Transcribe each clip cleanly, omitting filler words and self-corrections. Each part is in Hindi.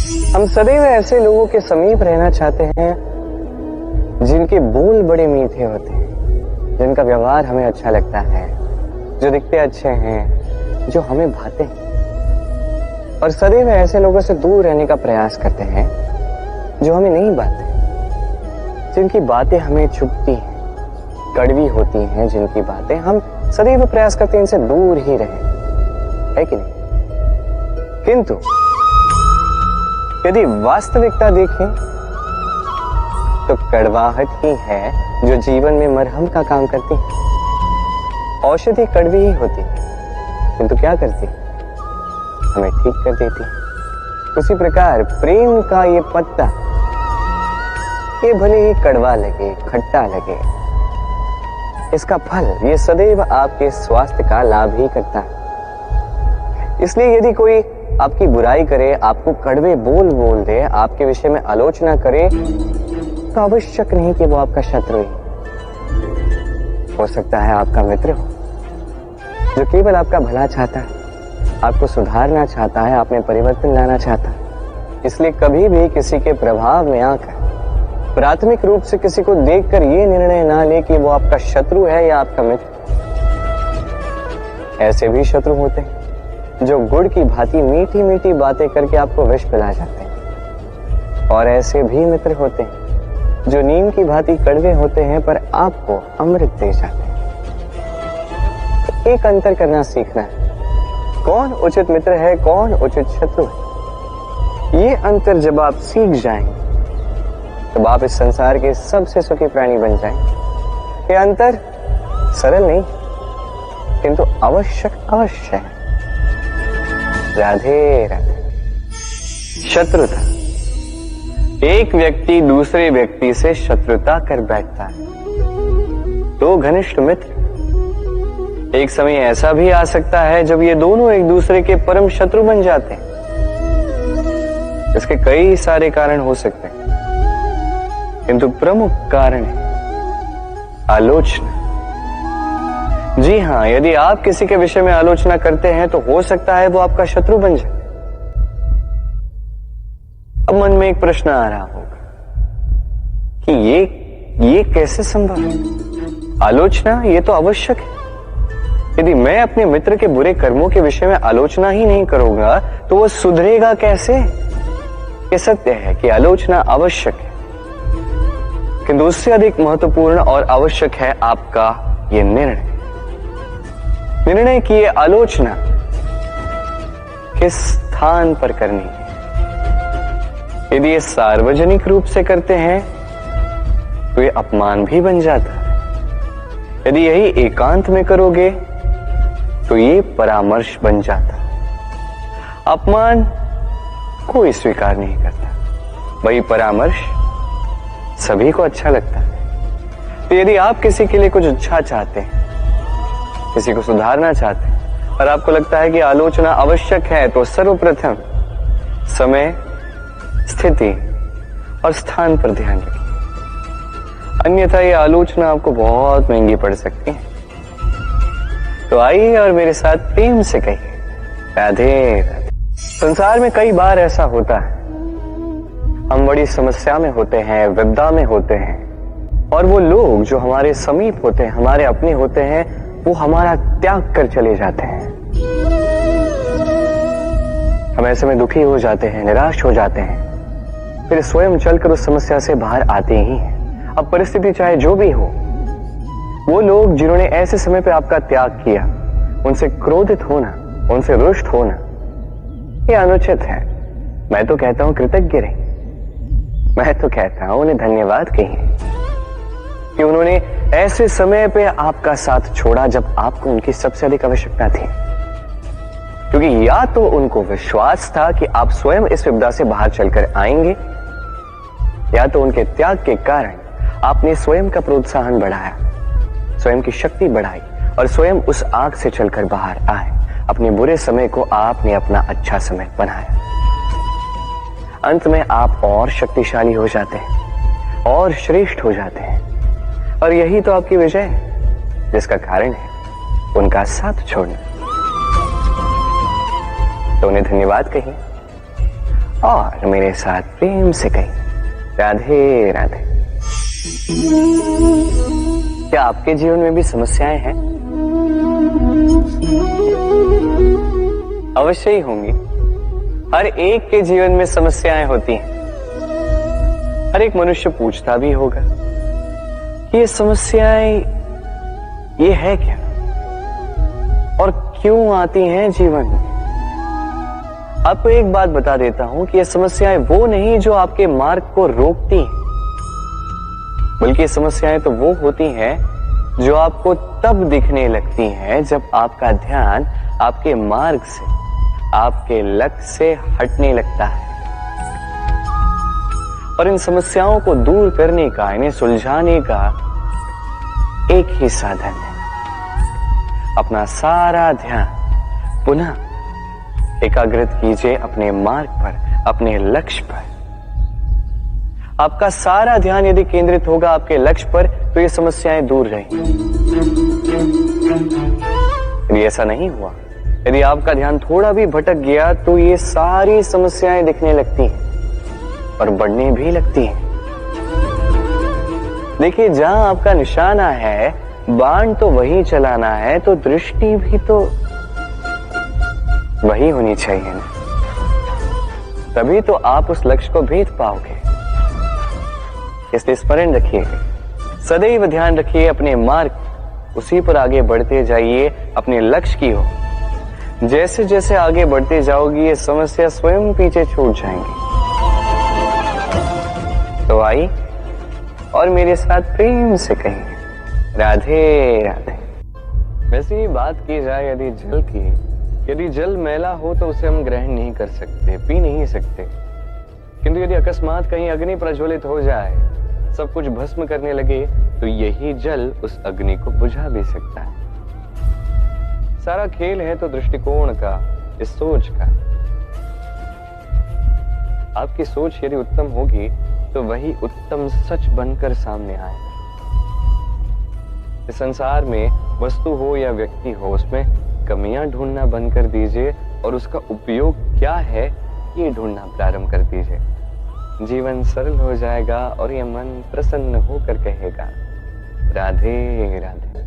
हम सदैव ऐसे लोगों के समीप रहना चाहते हैं जिनके बोल बड़े मीठे होते हैं, जिनका व्यवहार हमें अच्छा लगता है, जो दिखते अच्छे हैं, जो हमें भाते हैं। और सदैव ऐसे लोगों से दूर रहने का प्रयास करते हैं जो हमें नहीं भाते, जिनकी बातें हमें चुभती हैं, कड़वी होती हैं, जिनकी बातें हम सदैव प्रयास करते हैं इनसे दूर ही रहें, है कि नहीं? किंतु यदि वास्तविकता देखें तो कड़वाहट ही है जो जीवन में मरहम का काम करती है। औषधि कड़वी ही होती है, किंतु क्या करती है? हमें ठीक कर देती है। उसी प्रकार प्रेम का ये पत्ता, ये भले ही कड़वा लगे, खट्टा लगे, इसका फल ये सदैव आपके स्वास्थ्य का लाभ ही करता है। इसलिए यदि कोई आपकी बुराई करे, आपको कड़वे बोल बोल दे, आपके विषय में आलोचना करे, तो आवश्यक नहीं कि वो आपका शत्रु ही हो सकता है, आपका मित्र हो जो केवल आपका भला चाहता है, आपको सुधारना चाहता है, आप में परिवर्तन लाना चाहता है। इसलिए कभी भी किसी के प्रभाव में आकर प्राथमिक रूप से किसी को देखकर ये निर्णय ना ले कि वो आपका शत्रु है या आपका मित्र। ऐसे भी शत्रु होते हैं जो गुड़ की भांति मीठी मीठी बातें करके आपको विष पिला जाते हैं, और ऐसे भी मित्र होते हैं जो नीम की भांति कड़वे होते हैं पर आपको अमृत दे जाते हैं। तो एक अंतर करना सीखना है, कौन उचित मित्र है, कौन उचित शत्रु है। ये अंतर जब आप सीख जाएंगे तब आप इस संसार के सबसे सुखी प्राणी बन जाएंगे। ये अंतर सरल नहीं किंतु आवश्यक अवश्य है। राधे राधे। शत्रुता, एक व्यक्ति दूसरे व्यक्ति से शत्रुता कर बैठता है, दो घनिष्ठ मित्र। एक समय ऐसा भी आ सकता है जब ये दोनों एक दूसरे के परम शत्रु बन जाते हैं। इसके कई सारे कारण हो सकते हैं, किंतु प्रमुख कारण है आलोचना। जी हां, यदि आप किसी के विषय में आलोचना करते हैं तो हो सकता है वो आपका शत्रु बन जाए। अब मन में एक प्रश्न आ रहा होगा कि ये कैसे संभव है? आलोचना ये तो आवश्यक है। यदि मैं अपने मित्र के बुरे कर्मों के विषय में आलोचना ही नहीं करूंगा तो वो सुधरेगा कैसे? ये सत्य है कि आलोचना आवश्यक है, किंतु उससे अधिक महत्वपूर्ण और आवश्यक है आपका ये निर्णय की ये आलोचना किस स्थान पर करनी है। यदि ये सार्वजनिक रूप से करते हैं तो ये अपमान भी बन जाता है। यदि यही एकांत में करोगे तो ये परामर्श बन जाता है। अपमान कोई स्वीकार नहीं करता, वही परामर्श सभी को अच्छा लगता है। तो यदि आप किसी के लिए कुछ अच्छा चाहते हैं, किसी को सुधारना चाहते हैं और आपको लगता है कि आलोचना आवश्यक है, तो सर्वप्रथम समय, स्थिति और स्थान पर ध्यान रखिए, अन्यथा ये आलोचना आपको बहुत महंगी पड़ सकती है। तो आइए और मेरे साथ प्रेम से कहिए राधे राधे। संसार में कई बार ऐसा होता है, हम बड़ी समस्या में होते हैं, विपदा में होते हैं, और वो लोग जो हमारे समीप होते हैं, हमारे अपने होते हैं, वो हमारा त्याग कर चले जाते हैं। हम ऐसे में दुखी हो जाते हैं, निराश हो जाते हैं, फिर स्वयं चलकर उस समस्या से बाहर आते ही हैं। अब परिस्थिति चाहे जो भी हो, वो लोग जिन्होंने ऐसे समय पे आपका त्याग किया, उनसे क्रोधित होना, उनसे रुष्ट होना, ये अनुचित है। मैं तो कहता हूं कृतज्ञ रहिए। मैं तो कहता हूं उन्हें धन्यवाद कहिए कि उन्होंने ऐसे समय पे आपका साथ छोड़ा जब आपको उनकी सबसे अधिक आवश्यकता थी। क्योंकि या तो उनको विश्वास था कि आप स्वयं इस विपदा से बाहर चलकर आएंगे, या तो उनके त्याग के कारण आपने स्वयं का प्रोत्साहन बढ़ाया, स्वयं की शक्ति बढ़ाई और स्वयं उस आग से चलकर बाहर आए। अपने बुरे समय को आपने अपना अच्छा समय बनाया। अंत में आप और शक्तिशाली हो जाते हैं और श्रेष्ठ हो जाते हैं, और यही तो आपकी विजय है, जिसका कारण है उनका साथ छोड़ना। तो उन्हें धन्यवाद कहिए और मेरे साथ प्रेम से कहें राधे राधे। क्या आपके जीवन में भी समस्याएं हैं? अवश्य ही होंगी। हर एक के जीवन में समस्याएं होती हैं। हर एक मनुष्य पूछता भी होगा कि ये समस्याएं ये है क्या और क्यों आती हैं जीवन में। आपको एक बात बता देता हूं कि ये समस्याएं वो नहीं जो आपके मार्ग को रोकती हैं, बल्कि समस्याएं तो वो होती हैं जो आपको तब दिखने लगती हैं जब आपका ध्यान आपके मार्ग से, आपके लक्ष्य से हटने लगता है। और इन समस्याओं को दूर करने का, इन्हें सुलझाने का एक ही साधन है, अपना सारा ध्यान पुनः एकाग्रित कीजिए अपने मार्ग पर, अपने लक्ष्य पर। आपका सारा ध्यान यदि केंद्रित होगा आपके लक्ष्य पर तो ये समस्याएं दूर रहेंगी। यदि ऐसा नहीं हुआ, यदि आपका ध्यान थोड़ा भी भटक गया तो ये सारी समस्याएं दिखने लगती हैं और बढ़ने भी लगती हैं। देखिए, जहां आपका निशाना है, बाण तो वही चलाना है, तो दृष्टि भी तो वही होनी चाहिए ना। तभी तो आप उस लक्ष्य को भेद पाओगे। इसलिए स्मरण रखिए, सदैव ध्यान रखिए अपने मार्ग, उसी पर आगे बढ़ते जाइए अपने लक्ष्य की ओर। जैसे जैसे आगे बढ़ते जाओगी ये समस्या स्वयं पीछे छूट जाएंगी। तो आई और मेरे साथ प्रेम से कहें राधे राधे। वैसे ही बात की जाए यदि जल की, यदि जल मैला हो तो उसे हम ग्रहण नहीं कर सकते, पी नहीं सकते। किंतु यदि अकस्मात कहीं अग्नि प्रज्वलित हो जाए, सब कुछ भस्म करने लगे, तो यही जल उस अग्नि को बुझा भी सकता है। सारा खेल है तो दृष्टिकोण का, इस सोच का। आपकी सोच यदि उत्तम होगी तो वही उत्तम सच बनकर सामने आए। इस संसार में वस्तु हो या व्यक्ति हो, उसमें कमियां ढूंढना बंद कर दीजिए और उसका उपयोग क्या है ये ढूंढना प्रारंभ कर दीजिए। जीवन सरल हो जाएगा और ये मन प्रसन्न होकर कहेगा राधे राधे।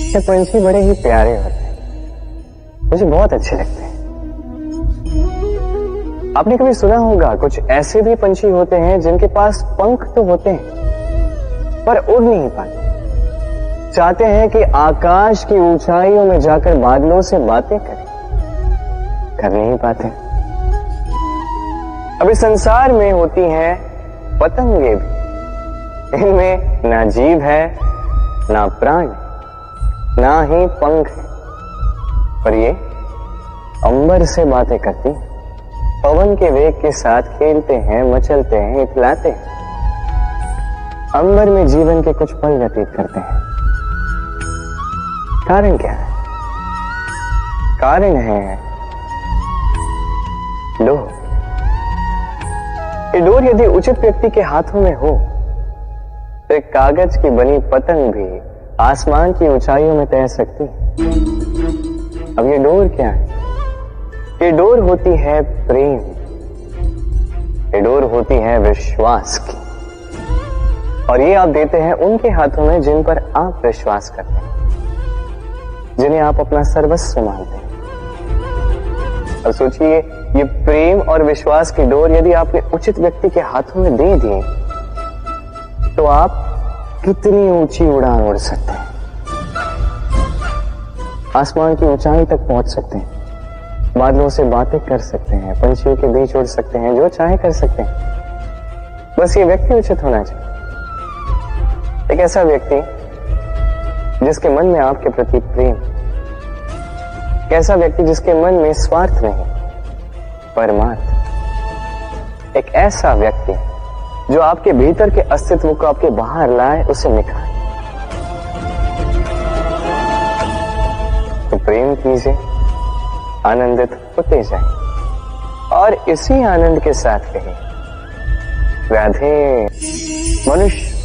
ये पंछी बड़े ही प्यारे होते हैं, मुझे बहुत अच्छे लगते हैं। आपने कभी सुना होगा कुछ ऐसे भी पंछी होते हैं जिनके पास पंख तो होते हैं पर उड़ नहीं पाते। चाहते हैं कि आकाश की ऊंचाइयों में जाकर बादलों से बातें करें, कर नहीं पाते। अभी संसार में होती हैं पतंगे भी, इनमें ना जीव है, ना प्राण, ना ही पंख है, पर ये अंबर से बातें करती हैं, पवन के वेग के साथ खेलते हैं, मचलते हैं, इतलाते हैं। अंबर में जीवन के कुछ पल व्यतीत करते हैं। कारण क्या है? कारण है डोर। ये डोर यदि उचित व्यक्ति के हाथों में हो तो एक कागज की बनी पतंग भी आसमान की ऊंचाइयों में तैर सकती है। अब ये डोर क्या है? ये डोर होती है प्रेम, ये डोर होती है विश्वास की, और ये आप देते हैं उनके हाथों में जिन पर आप विश्वास करते हैं, जिन्हें आप अपना सर्वस्व मानते हैं। और सोचिए, ये प्रेम और विश्वास की डोर यदि आपने उचित व्यक्ति के हाथों में दे दी तो आप कितनी ऊंची उड़ान उड़ सकते हैं, आसमान की ऊंचाई तक पहुंच सकते हैं, बादलों से बातें कर सकते हैं, पंछियों के बीच उड़ सकते हैं, जो चाहे कर सकते हैं। बस ये व्यक्ति उचित होना चाहिए। एक ऐसा व्यक्ति जिसके मन में आपके प्रति प्रेम, एक ऐसा व्यक्ति जिसके मन में स्वार्थ नहीं परमार्थ, एक ऐसा व्यक्ति जो आपके भीतर के अस्तित्व को आपके बाहर लाए, उसे निखारे। तो प्रेम कीजिए, आनंदित होते जाए और इसी आनंद के साथ कहें राधे। मनुष्य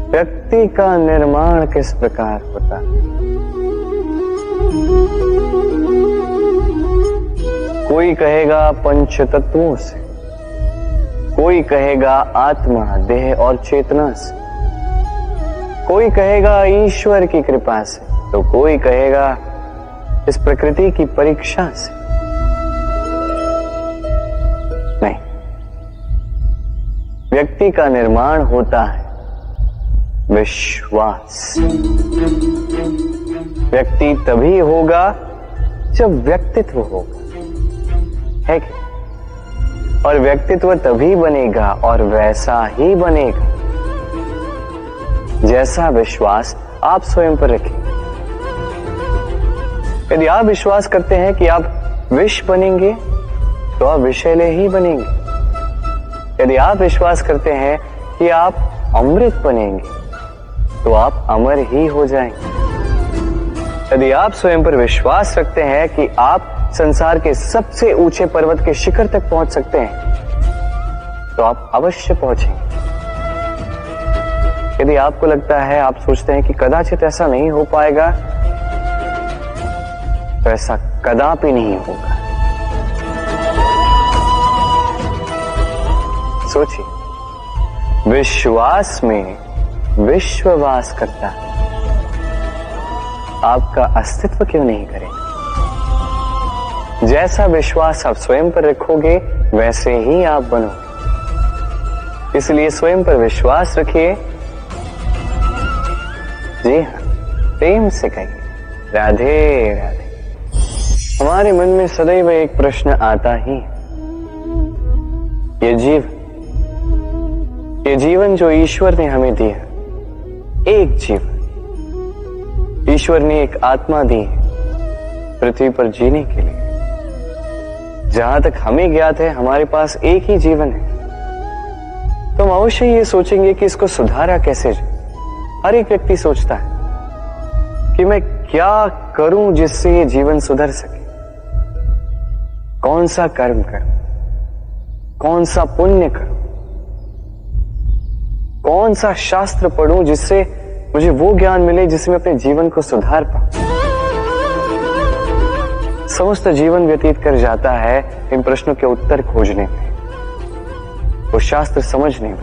व्यक्ति का निर्माण किस प्रकार होता है? कोई कहेगा पंच तत्वों से, कोई कहेगा आत्मा, देह और चेतना से, कोई कहेगा ईश्वर की कृपा से, तो कोई कहेगा इस प्रकृति की परीक्षा से। नहीं, व्यक्ति का निर्माण होता है विश्वास। व्यक्ति तभी होगा जब व्यक्तित्व होगा, है कि? और व्यक्तित्व तभी बनेगा और वैसा ही बनेगा जैसा विश्वास आप स्वयं पर रखें। यदि आप विश्वास करते हैं कि आप विष बनेंगे तो आप विषैले ही बनेंगे। यदि आप विश्वास करते हैं कि आप अमृत बनेंगे तो आप अमर ही हो जाएंगे। यदि आप स्वयं पर विश्वास रखते हैं कि आप संसार के सबसे ऊंचे पर्वत के शिखर तक पहुंच सकते हैं तो आप अवश्य पहुंचेंगे। यदि आपको लगता है, आप सोचते हैं कि कदाचित ऐसा नहीं हो पाएगा, तो ऐसा कदापि नहीं होगा। सोचिए, विश्वास में विश्ववास करता है, आपका अस्तित्व क्यों नहीं करेगा? जैसा विश्वास आप स्वयं पर रखोगे वैसे ही आप बनोगे। इसलिए स्वयं पर विश्वास रखिए। जी हाँ, प्रेम से कहिए राधे राधे। हमारे मन में सदैव एक प्रश्न आता ही, ये जीवन जो ईश्वर ने हमें दिया, एक जीवन ईश्वर ने एक आत्मा दी है पृथ्वी पर जीने के लिए। जहां तक हमें ज्ञात है हमारे पास एक ही जीवन है, तो हम अवश्य ये सोचेंगे कि इसको सुधारा कैसे जाए। हर एक व्यक्ति सोचता है कि मैं क्या करूं जिससे ये जीवन सुधर सके, कौन सा कर्म करूं, कौन सा पुण्य करूं, कौन सा शास्त्र पढ़ूं जिससे मुझे वो ज्ञान मिले जिससे मैं अपने जीवन को सुधार पाऊं। समस्त जीवन व्यतीत कर जाता है इन प्रश्नों के उत्तर खोजने में, वो शास्त्र समझने में।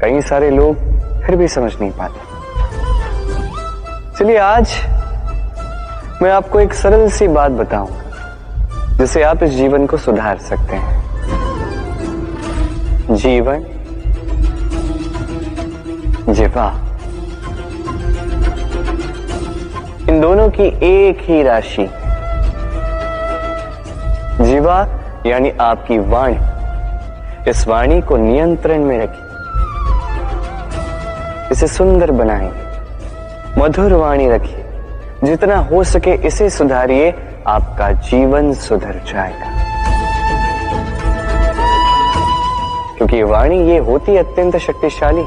कई सारे लोग फिर भी समझ नहीं पाते। चलिए आज मैं आपको एक सरल सी बात बताऊंगा जिससे आप इस जीवन को सुधार सकते हैं। जीवन, जिह्वा, इन दोनों की एक ही राशि। जिह्वा यानी आपकी वाणी, इस वाणी को नियंत्रण में रखिए, इसे सुंदर बनाइए, मधुर वाणी रखिए। जितना हो सके इसे सुधारिए, आपका जीवन सुधर जाएगा। क्योंकि वाणी ये होती अत्यंत शक्तिशाली।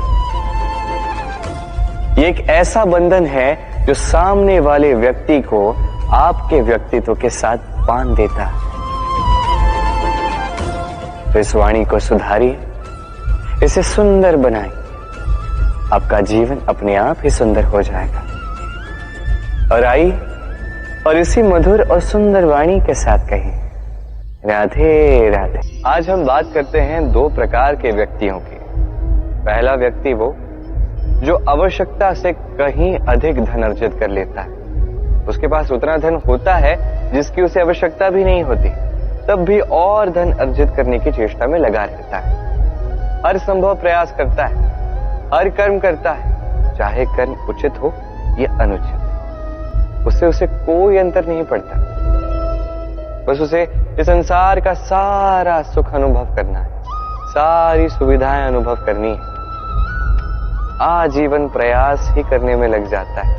ये एक ऐसा बंधन है जो सामने वाले व्यक्ति को आपके व्यक्तित्व के साथ बांध देता है। तो इस वाणी को सुधारिए, इसे सुंदर बनाइए, आपका जीवन अपने आप ही सुंदर हो जाएगा। और आइए और इसी मधुर और सुंदर वाणी के साथ कहिए राधे राधे। आज हम बात करते हैं दो प्रकार के व्यक्तियों की। पहला व्यक्ति वो जो आवश्यकता से कहीं अधिक धन अर्जित कर लेता है। उसके पास उतना धन होता है जिसकी उसे आवश्यकता भी नहीं होती, तब भी और धन अर्जित करने की चेष्टा में लगा रहता है। हर संभव प्रयास करता है, हर कर्म करता है, चाहे कर्म उचित हो या अनुचित, उससे उसे कोई अंतर नहीं पड़ता। बस उसे इस संसार का सारा सुख अनुभव करना है, सारी सुविधाएं अनुभव करनी है। आजीवन प्रयास ही करने में लग जाता है।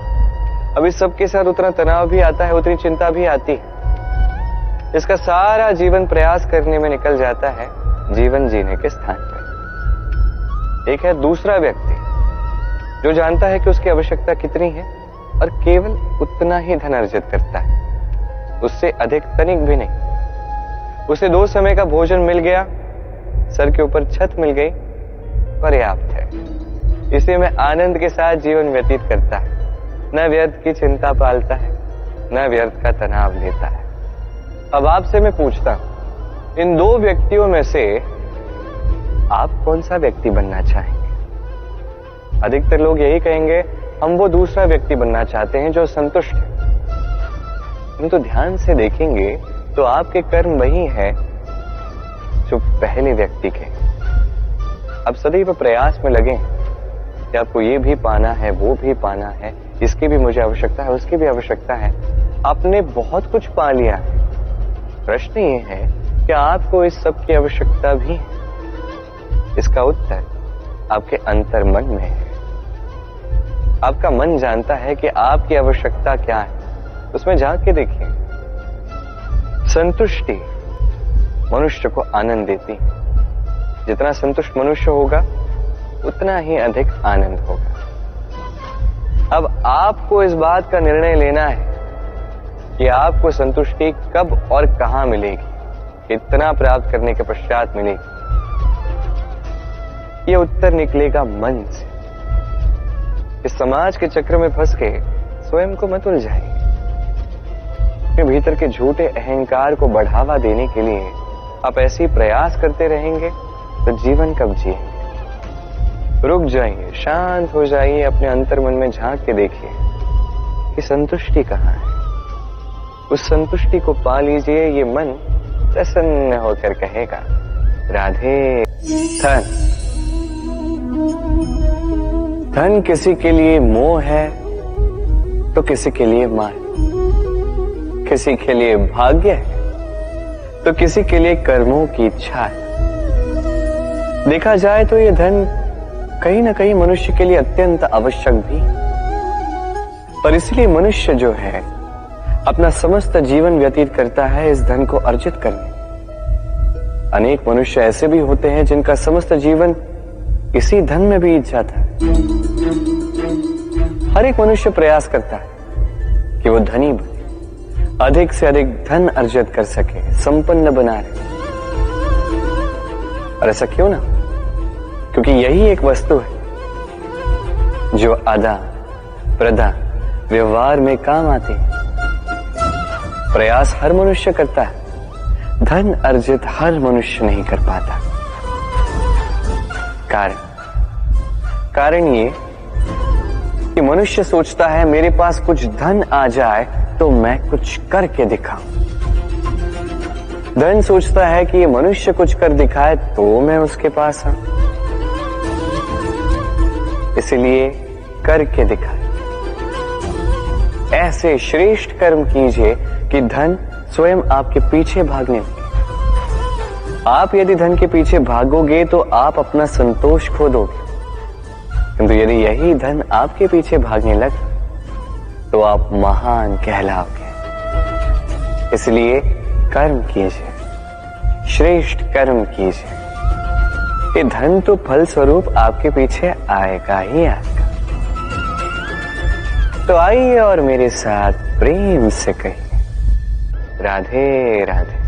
अब इस सब के साथ उतना तनाव भी आता है, उतनी चिंता भी आती है। इसका सारा जीवन प्रयास करने में निकल जाता है जीवन जीने के स्थान पर। एक है दूसरा व्यक्ति जो जानता है कि उसकी आवश्यकता कितनी है और केवल उतना ही धन अर्जित करता है, उससे अधिक तनिक भी नहीं। उसे 2 समय का भोजन मिल गया, सर के ऊपर छत मिल गई, पर्याप्त है। इसे में आनंद के साथ जीवन व्यतीत करता है, न व्यर्थ की चिंता पालता है, न व्यर्थ का तनाव लेता है। अब आपसे मैं पूछता हूं, इन दो व्यक्तियों में से आप कौन सा व्यक्ति बनना चाहेंगे? अधिकतर लोग यही कहेंगे, हम वो दूसरा व्यक्ति बनना चाहते हैं जो संतुष्ट है। किंतु ध्यान से देखेंगे तो आपके कर्म वही है जो पहले व्यक्ति के। अब सदैव प्रयास में लगे कि आपको ये भी पाना है, वो भी पाना है, इसकी भी मुझे आवश्यकता है, उसकी भी आवश्यकता है। आपने बहुत कुछ पा लिया है। प्रश्न ये है कि आपको इस सब की आवश्यकता भी है? इसका उत्तर आपके अंतर मन में है। आपका मन जानता है कि आपकी आवश्यकता क्या है। उसमें झांक के देखिए। संतुष्टि मनुष्य को आनंद देती है। जितना संतुष्ट मनुष्य होगा उतना ही अधिक आनंद होगा। अब आपको इस बात का निर्णय लेना है कि आपको संतुष्टि कब और कहां मिलेगी, कितना प्राप्त करने के पश्चात मिलेगी। यह उत्तर निकलेगा मन से। इस समाज के चक्र में फंस के स्वयं को मत उलझाइए। अपने भीतर के झूठे अहंकार को बढ़ावा देने के लिए आप ऐसे ही प्रयास करते रहेंगे तो जीवन कब जिएंगे? रुक जाइए, शांत हो जाइए, अपने अंतर मन में झांक के देखिए कि संतुष्टि कहाँ है। उस संतुष्टि को पा लीजिए। ये मन प्रसन्न होकर कहेगा, राधे। धन, धन किसी के लिए मोह है तो किसी के लिए मान, किसी के लिए भाग्य है तो किसी के लिए कर्मों की इच्छा है। देखा जाए तो यह धन कहीं ना कहीं मनुष्य के लिए अत्यंत आवश्यक भी, पर इसलिए मनुष्य जो है अपना समस्त जीवन व्यतीत करता है इस धन को अर्जित करने। अनेक मनुष्य ऐसे भी होते हैं जिनका समस्त जीवन इसी धन में बीत जाता है। हर एक मनुष्य प्रयास करता है कि वो धनी बने, अधिक से अधिक धन अर्जित कर सके, संपन्न बना रहे। और ऐसा क्यों ना? क्योंकि यही एक वस्तु है जो आदान प्रदान व्यवहार में काम आती है। प्रयास हर मनुष्य करता है, धन अर्जित हर मनुष्य नहीं कर पाता। कारण ये कि मनुष्य सोचता है मेरे पास कुछ धन आ जाए तो मैं कुछ करके दिखाऊं। धन सोचता है कि ये मनुष्य कुछ कर दिखाए तो मैं उसके पास आऊं। इसलिए करके दिखाए। ऐसे श्रेष्ठ कर्म कीजिए कि धन स्वयं आपके पीछे भागने लगे। आप यदि धन के पीछे भागोगे तो आप अपना संतोष खो दोगे, किंतु यदि यही धन आपके पीछे भागने लगे तो आप महान कहलाओगे। इसलिए कर्म कीजिए, श्रेष्ठ कर्म कीजिए। ये धन तो फल स्वरूप आपके पीछे आएगा ही आएगा। तो आइए और मेरे साथ प्रेम से कहिए, राधे राधे।